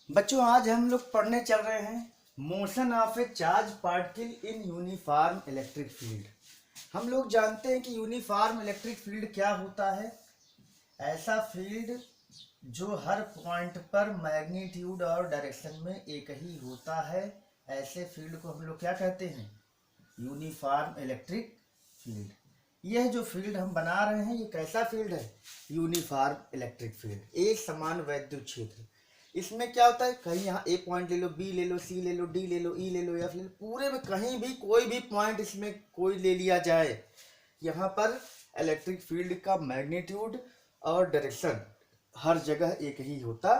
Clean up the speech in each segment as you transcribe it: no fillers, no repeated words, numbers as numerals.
बच्चों आज हम लोग पढ़ने चल रहे हैं motion of A charge particle in uniform electric field. हम लोग जानते हैं कि यूनिफॉर्म इलेक्ट्रिक फील्ड क्या होता है। ऐसा फील्ड जो हर पॉइंट पर मैग्नीट्यूड और डायरेक्शन में एक ही होता है, ऐसे फील्ड को हम लोग क्या कहते हैं? Uniform electric field. यह जो फील्ड हम बना रहे हैं ये कैसा फील्ड है? यूनिफॉर्म इलेक्ट्रिक फील्ड, एक समान वैद्युत क्षेत्र। इसमें क्या होता है, कहीं यहाँ ए पॉइंट ले लो, बी ले लो, सी ले लो, डी ले लो, ई ले लो, एफ ले लो, पूरे में कहीं भी कोई भी पॉइंट इसमें कोई ले लिया जाए, यहाँ पर इलेक्ट्रिक फील्ड का मैग्नीट्यूड और डायरेक्शन हर जगह एक ही होता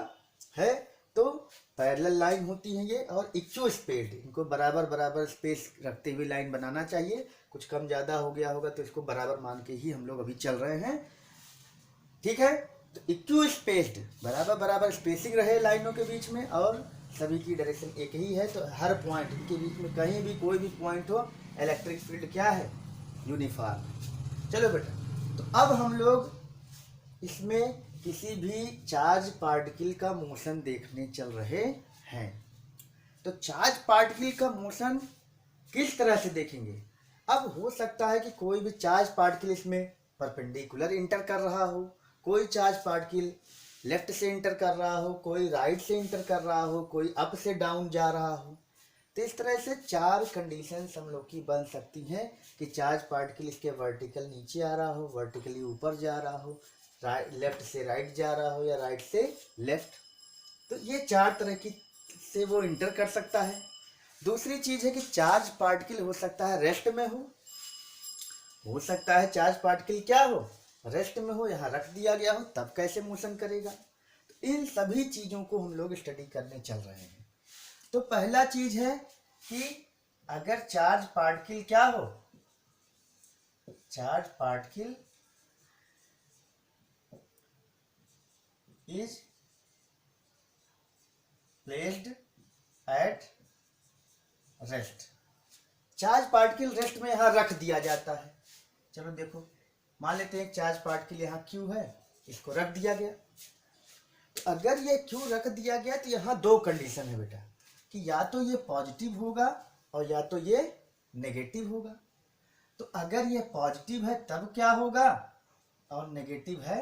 है। तो पैरेलल लाइन होती है ये और इक्वल स्पेस्ड, इनको बराबर बराबर स्पेस रखते हुए लाइन बनाना चाहिए। कुछ कम ज़्यादा हो गया होगा तो इसको बराबर मान के ही हम लोग अभी चल रहे हैं, ठीक है। तो इक्वल स्पेस्ड, बराबर बराबर स्पेसिंग रहे लाइनों के बीच में और सभी की डायरेक्शन एक ही है, तो हर पॉइंट के बीच में कहीं भी कोई भी पॉइंट हो, इलेक्ट्रिक फील्ड क्या है? यूनिफॉर्म। चलो बेटा, तो अब हम लोग इसमें किसी भी चार्ज पार्टिकल का मोशन देखने चल रहे हैं। तो चार्ज पार्टिकल का मोशन किस तरह से देखेंगे? अब हो सकता है कि कोई भी चार्ज पार्टिकल इसमें परपेंडिकुलर इंटर कर रहा हो, कोई चार्ज पार्टिकल लेफ्ट से इंटर कर रहा हो, कोई राइट से इंटर कर रहा हो, कोई अप से डाउन जा रहा हो। तो इस तरह से चार कंडीशंस हम लोग की बन सकती हैं कि चार्ज पार्टिकल इसके वर्टिकल नीचे आ रहा हो, वर्टिकली ऊपर जा रहा हो, लेफ्ट से राइट जा रहा हो या राइट से लेफ्ट। तो ये चार तरह की से वो इंटर कर सकता है। दूसरी चीज है कि चार्ज पार्टिकल हो सकता है रेस्ट में हो सकता है चार्ज पार्टिकल क्या हो? रेस्ट में हो, यहाँ रख दिया गया हो, तब कैसे मोशन करेगा? तो इन सभी चीजों को हम लोग स्टडी करने चल रहे हैं। तो पहला चीज है कि अगर चार्ज पार्टिकल क्या हो, charge particle is placed at rest. Charge particle rest में यहां रख दिया जाता है। चलो देखो, मान लेते हैं चार्ज पार्टिकल यहाँ क्यू है, इसको रख दिया गया। तो अगर ये क्यू रख दिया गया तो यहाँ दो कंडीशन है बेटा, कि या तो ये पॉजिटिव होगा और या तो ये नेगेटिव होगा। तो अगर ये पॉजिटिव है तब क्या होगा और नेगेटिव है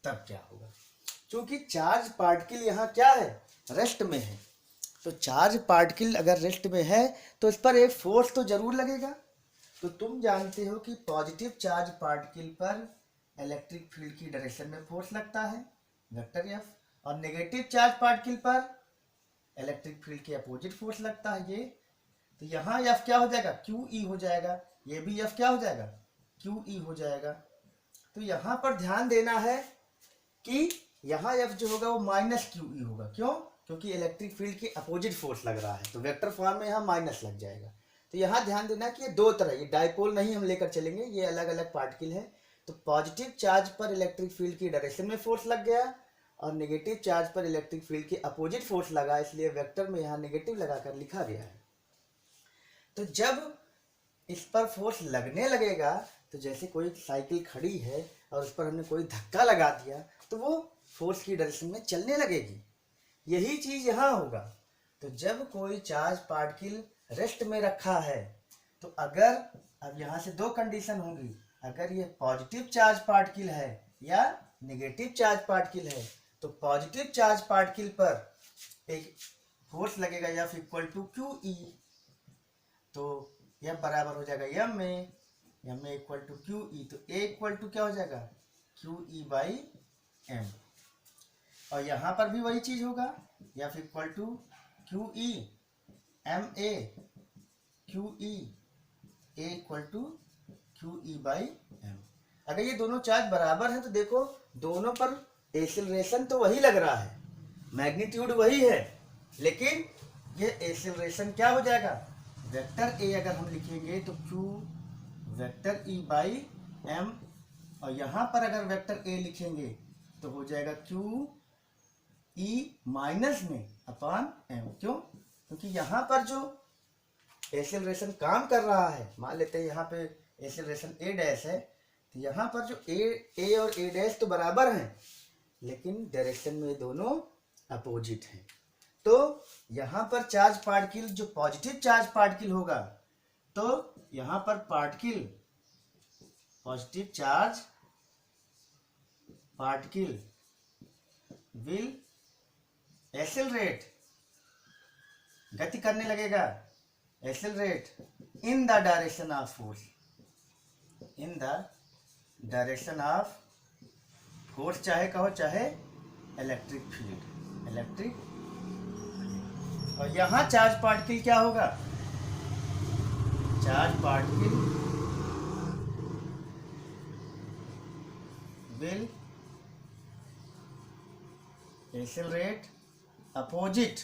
तब क्या होगा? क्योंकि चार्ज पार्टिकल यहाँ क्या है? रेस्ट में है। तो चार्ज पार्टिकल अगर रेस्ट में है तो इस पर एक फोर्स तो जरूर लगेगा। तो तुम जानते हो कि पॉजिटिव चार्ज पार्टिकल पर इलेक्ट्रिक फील्ड की डायरेक्शन में फोर्स लगता है, वेक्टर एफ, और नेगेटिव चार्ज पार्टिकल पर इलेक्ट्रिक फील्ड के अपोजिट फोर्स लगता है ये। तो यहाँ एफ क्या हो जाएगा? क्यू ई हो जाएगा। ये भी एफ क्या हो जाएगा? क्यू ई हो जाएगा। तो यहाँ पर ध्यान देना है कि यहाँ एफ जो होगा वो माइनस क्यू ई होगा। क्यों? क्योंकि इलेक्ट्रिक फील्ड के अपोजिट फोर्स लग रहा है, तो वेक्टर फॉर्म में यहाँ माइनस लग जाएगा। तो यहाँ ध्यान देना कि ये दो तरह, ये डाइपोल नहीं हम लेकर चलेंगे, ये अलग अलग पार्टिकल है। तो पॉजिटिव चार्ज पर इलेक्ट्रिक फील्ड की डायरेक्शन में फोर्स लग गया और नेगेटिव चार्ज पर इलेक्ट्रिक फील्ड के अपोजिट फोर्स लगा, इसलिए वेक्टर में यहाँ नेगेटिव लगाकर लिखा गया है। तो जब इस पर फोर्स लगने लगेगा, तो जैसे कोई साइकिल खड़ी है और उस पर हमने कोई धक्का लगा दिया तो वो फोर्स की डायरेक्शन में चलने लगेगी। यही चीज यहाँ होगा। तो जब कोई चार्ज पार्टिकल रेस्ट में रखा है तो अगर, अब यहाँ से दो कंडीशन होंगी, अगर ये पॉजिटिव चार्ज पार्टिकल है या नेगेटिव चार्ज पार्टिकल है, तो पॉजिटिव चार्ज पार्टिकल पर एक फोर्स लगेगा F equal to q E. तो एफ बराबर हो जाएगा एम में इक्वल टू क्यू ई। तो ए इक्वल टू क्या हो जाएगा? Q E by m. और यहाँ पर भी वही चीज होगा, F equal to q E m a q E, a equal to q E by m. अगर ये दोनों चार्ज बराबर हैं तो देखो दोनों पर एक्सीलरेशन तो वही लग रहा है, मैग्नीट्यूड वही है, लेकिन ये एक्सीलरेशन क्या हो जाएगा? वेक्टर ए अगर हम लिखेंगे तो q vector E by m, और यहाँ पर अगर वेक्टर ए लिखेंगे तो हो जाएगा क्यू ई माइनस में अपॉन एम। क्यों? क्योंकि यहाँ पर जो एक्सेलरेशन काम कर रहा है, मान लेते हैं यहाँ पे एक्सेलरेशन ए डैश है, तो यहाँ पर जो ए और ए डैश तो बराबर हैं, लेकिन डायरेक्शन में दोनों अपोजिट हैं। तो यहाँ पर चार्ज पार्टिकल जो पॉजिटिव चार्ज पार्टिकल होगा, तो यहाँ पर particle positive charge particle will accelerate, गति करने लगेगा, accelerate in the direction of force, in the direction of force, चाहे कहो चाहे इलेक्ट्रिक फील्ड, इलेक्ट्रिक। और यहाँ चार्ज पार्टिकल क्या होगा, charge particle will accelerate opposite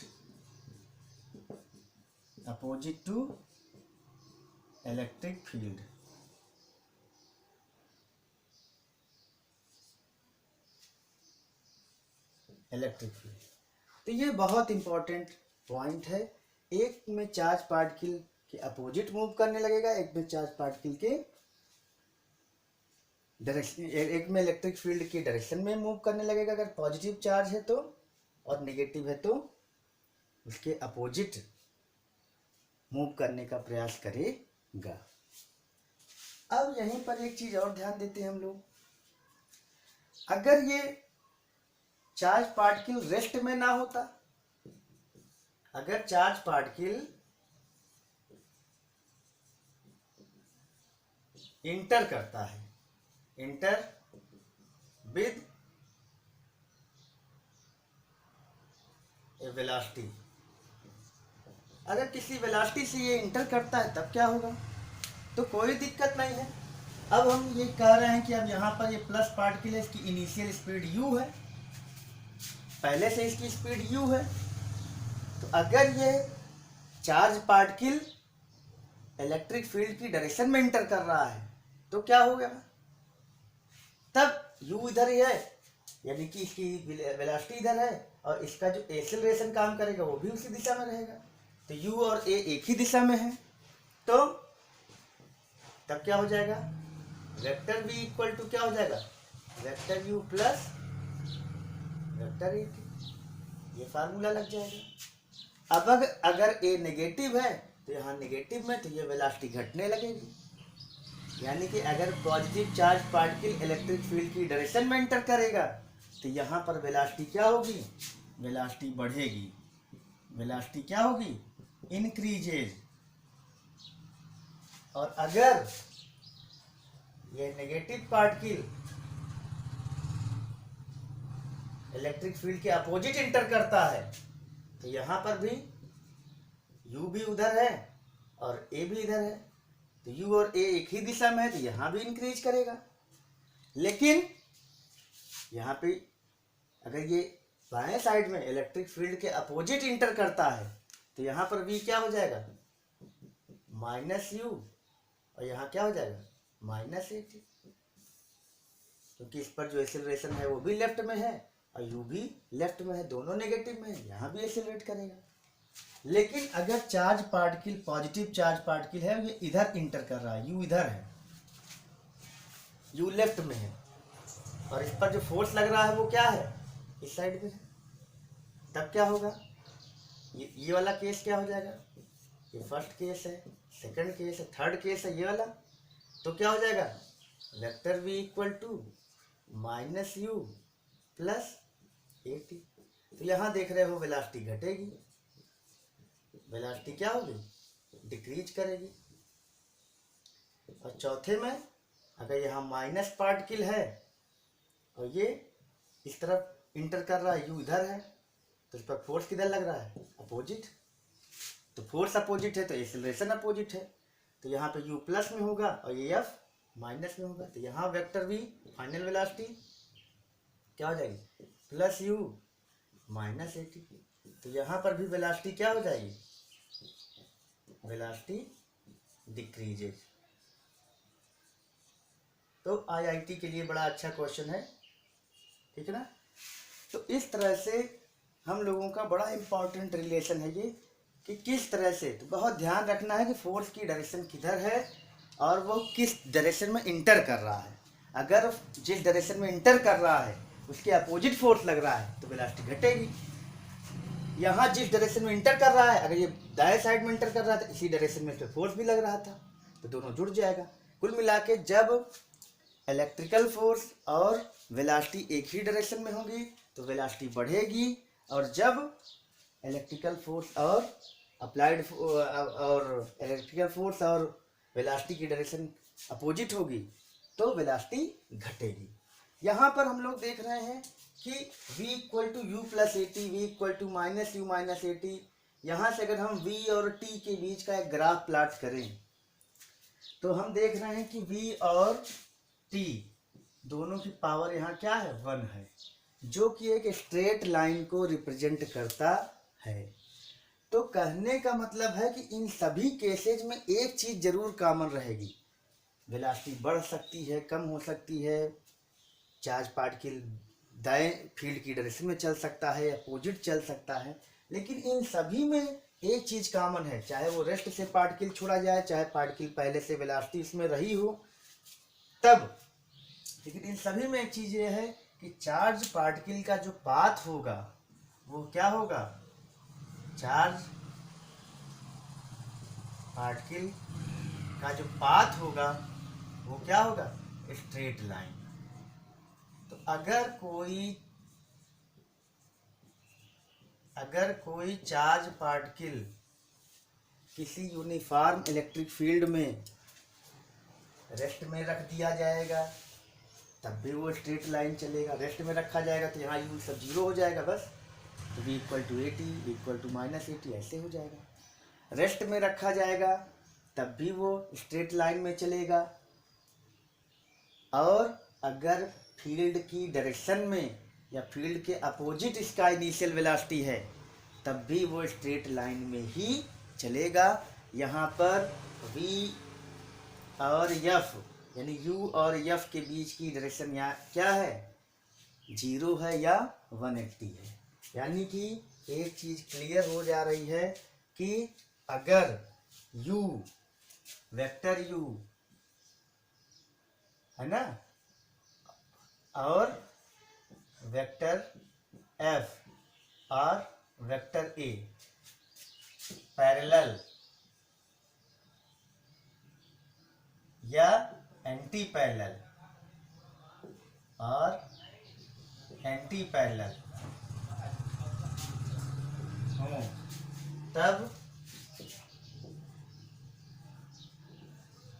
to electric field. Electric field, तो ये बहुत इंपॉर्टेंट पॉइंट है। एक में चार्ज पार्टिकल के अपोजिट मूव करने लगेगा, एक में चार्ज पार्टिकल के डायरेक्शन, एक में इलेक्ट्रिक फील्ड की डायरेक्शन में मूव करने लगेगा अगर पॉजिटिव चार्ज है तो, और नेगेटिव है तो उसके अपोजिट मूव करने का प्रयास करेगा। अब यहीं पर एक चीज और ध्यान देते हैं हम लोग, अगर ये चार्ज पार्टिकल रेस्ट में ना होता, अगर चार्ज पार्टिकल इंटर करता है, इंटर विद ए वेलोसिटी, अगर किसी वेलोसिटी से ये इंटर करता है तब क्या होगा, तो कोई दिक्कत नहीं है। अब हम ये कह रहे हैं कि अब यहाँ पर ये प्लस पार्टिकल है, इसकी इनिशियल स्पीड u है, पहले से इसकी स्पीड u है, तो अगर ये चार्ज पार्टिकल इलेक्ट्रिक फील्ड की डायरेक्शन में इंटर कर रहा है तो क्या होगा, तब u इधर ही है, यानी कि इसकी वेलोसिटी इधर है, और इसका जो एक्सेलरेशन काम करेगा वो भी उसी दिशा में रहेगा, तो u और a एक ही दिशा में है, तो तब क्या हो जाएगा, वेक्टर v इक्वल टू क्या हो जाएगा, vector u plus vector a, ये फार्मूला लग जाएगा। अब अगर a नेगेटिव है तो यहाँ नेगेटिव में, तो ये वेलोसिटी घटने लगेगी, यानी कि अगर positive charge particle electric field की डायरेक्शन में एंटर करेगा तो यहाँ पर वेलोसिटी क्या होगी, वेलोसिटी बढ़ेगी, वेलोसिटी क्या होगी, इंक्रीजेज। और अगर ये नेगेटिव पार्टिकल इलेक्ट्रिक फील्ड के अपोजिट इंटर करता है तो यहाँ पर भी u भी उधर है और a भी इधर है, तो u और a एक ही दिशा में है, तो यहाँ भी इंक्रीज करेगा। लेकिन यहाँ पे अगर ये बाएं साइड में इलेक्ट्रिक फील्ड के अपोजिट इंटर करता है तो यहाँ पर v क्या हो जाएगा, माइनस u, और यहाँ क्या हो जाएगा, माइनस a, क्योंकि इस पर जो एक्सेलरेशन है वो भी लेफ्ट में है और u भी लेफ्ट में है, दोनों नेगेटिव में है, यहाँ भी एक्सेलरेट करेगा। लेकिन अगर charge particle positive charge particle है, ये इधर इंटर कर रहा है, u इधर है, u लेफ्ट में है, और इस पर जो फोर्स लग रहा है वो क्या है, इस साइड में है, तब क्या होगा, ये वाला केस क्या हो जाएगा, ये फर्स्ट केस है, सेकंड केस है, थर्ड केस है ये वाला, तो क्या हो जाएगा, vector v equal to minus u plus a t। तो यहाँ देख रहे हो वेलोसिटी घटेगी, वेलोसिटी क्या होगी, डिक्रीज करेगी। और चौथे में अगर यहाँ माइनस पार्टिकल है और ये इस तरफ इंटर कर रहा है, u इधर है, तो इस पर फोर्स किधर लग रहा है, अपोजिट, तो फोर्स अपोजिट है तो एक्सेलरेशन अपोजिट है, तो यहाँ पे u प्लस में होगा और ये f माइनस में होगा, तो यहाँ वेक्टर v फाइनल वेलोसिटी क्या हो जाएगी, plus u minus a t। तो यहाँ पर भी वेलोसिटी क्या हो जाएगी, वेलोसिटी डिक्रीजेज। तो IIT के लिए बड़ा अच्छा क्वेश्चन है, ठीक है ना। तो इस तरह से हम लोगों का बड़ा इंपॉर्टेंट रिलेशन है ये, कि किस तरह से, तो बहुत ध्यान रखना है कि फोर्स की डायरेक्शन किधर है और वो किस डायरेक्शन में इंटर कर रहा है। अगर जिस डायरेक्शन में इंटर कर रहा है उसके अपोजिट फोर्स लग रहा है तो वेलोसिटी घटेगी। यहाँ जिस डायरेक्शन में इंटर कर रहा है, अगर ये दाएं साइड में इंटर कर रहा था, इसी डायरेक्शन में इस पर फोर्स भी लग रहा था, तो दोनों जुड़ जाएगा। कुल मिला के जब इलेक्ट्रिकल फोर्स और वेलोसिटी एक ही डायरेक्शन में होगी तो वेलोसिटी बढ़ेगी, और जब इलेक्ट्रिकल फोर्स और अप्लाइड और इलेक्ट्रिकल फोर्स और वेलोसिटी की डायरेक्शन अपोजिट होगी तो वेलोसिटी घटेगी। यहाँ पर हम लोग देख रहे हैं कि v equal to u plus a t, v equal to minus u minus a t. यहाँ से अगर हम v और t के बीच का एक ग्राफ प्लॉट करें तो हम देख रहे हैं कि v और t दोनों की पावर यहाँ क्या है, 1 है, जो कि एक स्ट्रेट लाइन को रिप्रेजेंट करता है। तो कहने का मतलब है कि इन सभी केसेज में एक चीज़ जरूर कॉमन रहेगी, वेलोसिटी बढ़ सकती है, कम हो सकती है, चार्ज पार्टिकल दाएं फील्ड की डायरेक्शन में चल सकता है, अपोजिट चल सकता है, लेकिन इन सभी में एक चीज़ कॉमन है, चाहे वो रेस्ट से पार्टिकल छोड़ा जाए, चाहे पार्टिकल पहले से वेलोसिटी इसमें रही हो तब, लेकिन इन सभी में एक चीज़ ये है कि चार्ज पार्टिकल का जो पाथ होगा वो क्या होगा, चार्ज पार्टिकल का जो पाथ होगा वो क्या होगा, स्ट्रेट लाइन। तो अगर कोई चार्ज पार्टिकल किसी यूनिफॉर्म इलेक्ट्रिक फील्ड में रेस्ट में रख दिया जाएगा तब भी वो स्ट्रेट लाइन चलेगा, रेस्ट में रखा जाएगा तो यहाँ यू सब जीरो हो जाएगा बस, तो v equal to a t, v equal to minus a t ऐसे हो जाएगा। रेस्ट में रखा जाएगा तब भी वो स्ट्रेट लाइन में चलेगा, और अगर फील्ड की डायरेक्शन में या फील्ड के अपोजिट इसका इनिशियल वेलोसिटी है तब भी वो स्ट्रेट लाइन में ही चलेगा। यहाँ पर v और f यानी u और f के बीच की डायरेक्शन यहाँ क्या है, 0 है या 180 है। यानी कि एक चीज़ क्लियर हो जा रही है कि अगर u वेक्टर u है ना और वेक्टर f और वेक्टर a पैरेलल या एंटी पैरेलल और एंटी पैरेलल हो तब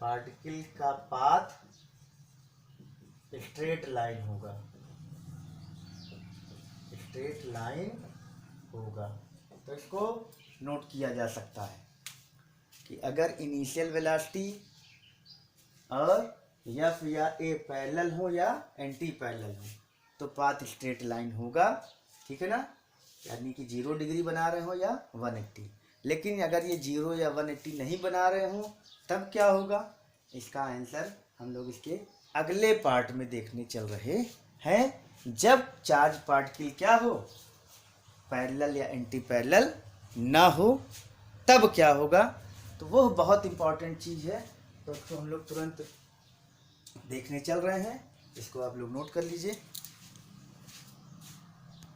पार्टिकल का पाथ स्ट्रेट लाइन होगा, स्ट्रेट लाइन होगा। तो इसको नोट किया जा सकता है कि अगर इनिशियल वेलोसिटी और एफ या ए पैरेलल हो या एंटी पैरेलल हो तो पाथ स्ट्रेट लाइन होगा, ठीक है ना, यानी कि 0 डिग्री बना रहे हो या 180। लेकिन अगर ये 0 या 180 नहीं बना रहे हो तब क्या होगा, इसका आंसर हम लोग इसके अगले पार्ट में देखने चल रहे हैं। जब चार्ज पार्टिकल क्या हो, पैरेलल या एंटी पैरेलल ना हो तब क्या होगा, तो वो बहुत इंपॉर्टेंट चीज़ है। तो उसको हम लोग तुरंत देखने चल रहे हैं, इसको आप लोग नोट कर लीजिए।